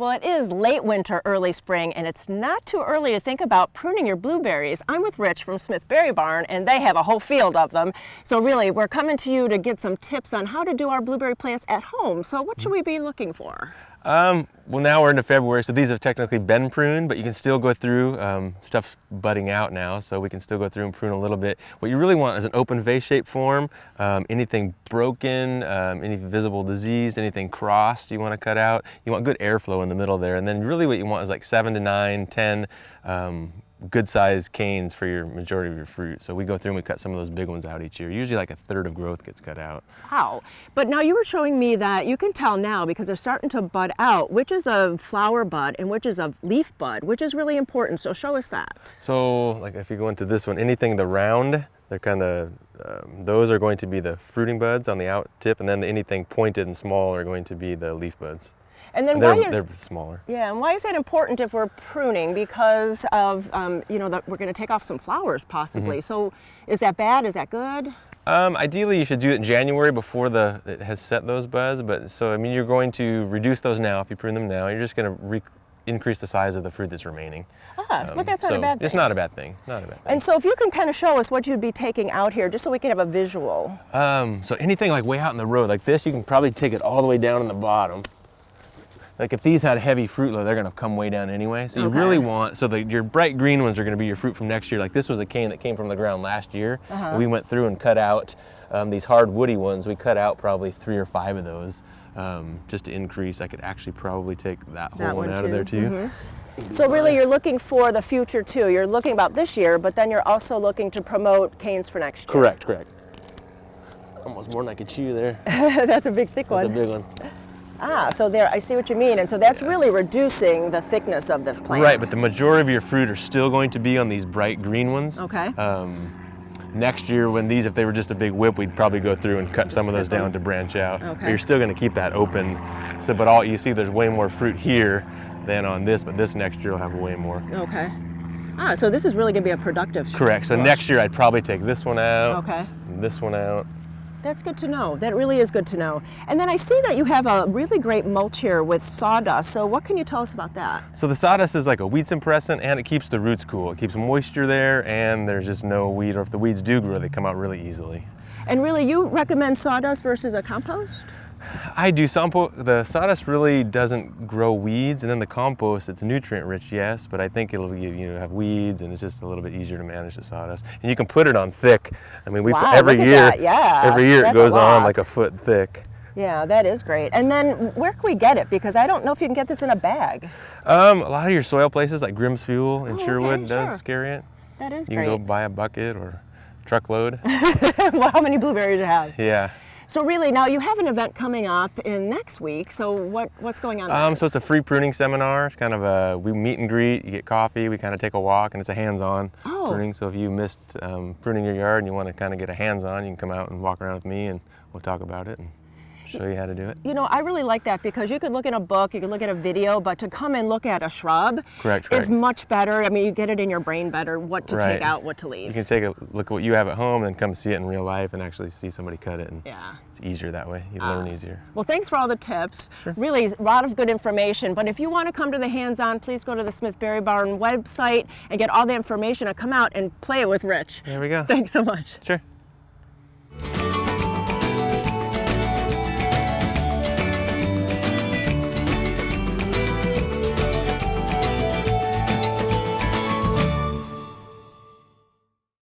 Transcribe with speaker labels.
Speaker 1: Well, it is late winter, early spring, and it's not too early to think about pruning your blueberries. I'm with Rich from Smith Berry Barn, and they have a whole field of them. So really, we're coming to you to get some tips on how to do our blueberry plants at home. So what should we be looking for?
Speaker 2: Well, now we're into February, so these have technically been pruned, but you can still go through, stuff's budding out now, so we can still go through and prune a little bit. What you really want is an open vase-shaped form. Anything broken, any visible disease, anything crossed you want to cut out. You want good airflow in the middle there, and then really what you want is like 7 to 9, 10 good-sized canes for your majority of your fruit. So we go through and we cut some of those big ones out each year. Usually like a third of growth gets cut out.
Speaker 1: Wow. But now you were showing me that you can tell now because they're starting to bud out which is a flower bud and which is a leaf bud, which is really important. So show us that.
Speaker 2: So like if you go into this one, anything the round, they're kind of, those are going to be the fruiting buds on the out tip, and then anything pointed and small are going to be the leaf buds.
Speaker 1: And then
Speaker 2: they're smaller.
Speaker 1: Yeah, and why is that important if we're pruning? Because of, you know, that we're going to take off some flowers possibly. So is that bad? Is that good?
Speaker 2: Ideally, you should do it in January before it has set those buds. But so, I mean, you're going to reduce those now if you prune them now. You're just going to increase the size of the fruit that's remaining.
Speaker 1: But that's not a bad thing.
Speaker 2: It's not a bad thing. Not a bad thing.
Speaker 1: And so if you can kind of show us what you'd be taking out here, just so we can have a visual.
Speaker 2: So anything like way out in the road like this, you can probably take it all the way down in the bottom. Like if these had a heavy fruit load, they're going to come way down anyway. So you really want, so your bright green ones are going to be your fruit from next year. Like this was a cane that came from the ground last year. And we went through and cut out these hard woody ones. We cut out probably 3 or 5 of those just to increase. I could actually probably take that whole one out of there too.
Speaker 1: So really you're looking for the future too. You're looking about this year, but then you're also looking to promote canes for next year.
Speaker 2: Correct, correct. Almost more than I could chew there.
Speaker 1: That's a big thick one.
Speaker 2: That's a big one.
Speaker 1: So there, I see what you mean. And so that's really reducing the thickness of this plant.
Speaker 2: Right, but the majority of your fruit are still going to be on these bright green ones.
Speaker 1: Okay.
Speaker 2: Next year, when if they were just a big whip, we'd probably go through and cut some of those down to branch out.
Speaker 1: Okay.
Speaker 2: But you're still going to keep that open. So, but all you see, there's way more fruit here than on this, but this next year will have way more.
Speaker 1: Okay. So this is really going to be a productive
Speaker 2: Correct. So next year, I'd probably take this one out.
Speaker 1: Okay.
Speaker 2: And this one out.
Speaker 1: That's good to know. That really is good to know. And then I see that you have a really great mulch here with sawdust. So what can you tell us about that?
Speaker 2: So the sawdust is like a weed suppressant, and it keeps the roots cool. It keeps moisture there, and there's just no weed, or if the weeds do grow, they come out really easily.
Speaker 1: And really, you recommend sawdust versus a compost?
Speaker 2: I do. The sawdust really doesn't grow weeds, and then the compost, it's nutrient rich, yes, but I think it'll have weeds, and it's just a little bit easier to manage the sawdust. And you can put it on thick. I mean, every year it goes on like a foot thick.
Speaker 1: Yeah, that is great. And then where can we get it? Because I don't know if you can get this in a bag.
Speaker 2: A lot of your soil places like Grimm's Fuel in Sherwood does carry it.
Speaker 1: That is
Speaker 2: great.
Speaker 1: You
Speaker 2: can go buy a bucket or truckload.
Speaker 1: Well, how many blueberries you have?
Speaker 2: Yeah.
Speaker 1: So really, now you have an event coming up in next week. So what's going on?
Speaker 2: So it's a free pruning seminar. It's kind of we meet and greet. You get coffee. We kind of take a walk, and it's a hands-on pruning. So if you missed pruning your yard and you want to kind of get a hands-on, you can come out and walk around with me, and we'll talk about it and show you how to do it.
Speaker 1: You know, I really like that because you could look in a book, you could look at a video, but to come and look at a shrub is much better. I mean, you get it in your brain better, what to take out, what to leave.
Speaker 2: You can take a look at what you have at home and come see it in real life and actually see somebody cut it. And it's easier that way. You learn easier.
Speaker 1: Well, thanks for all the tips. Really, a lot of good information. But if you want to come to the hands-on, please go to the Smith Berry Barn website and get all the information and come out and play it with Rich.
Speaker 2: There we go.
Speaker 1: Thanks so much.
Speaker 2: Sure.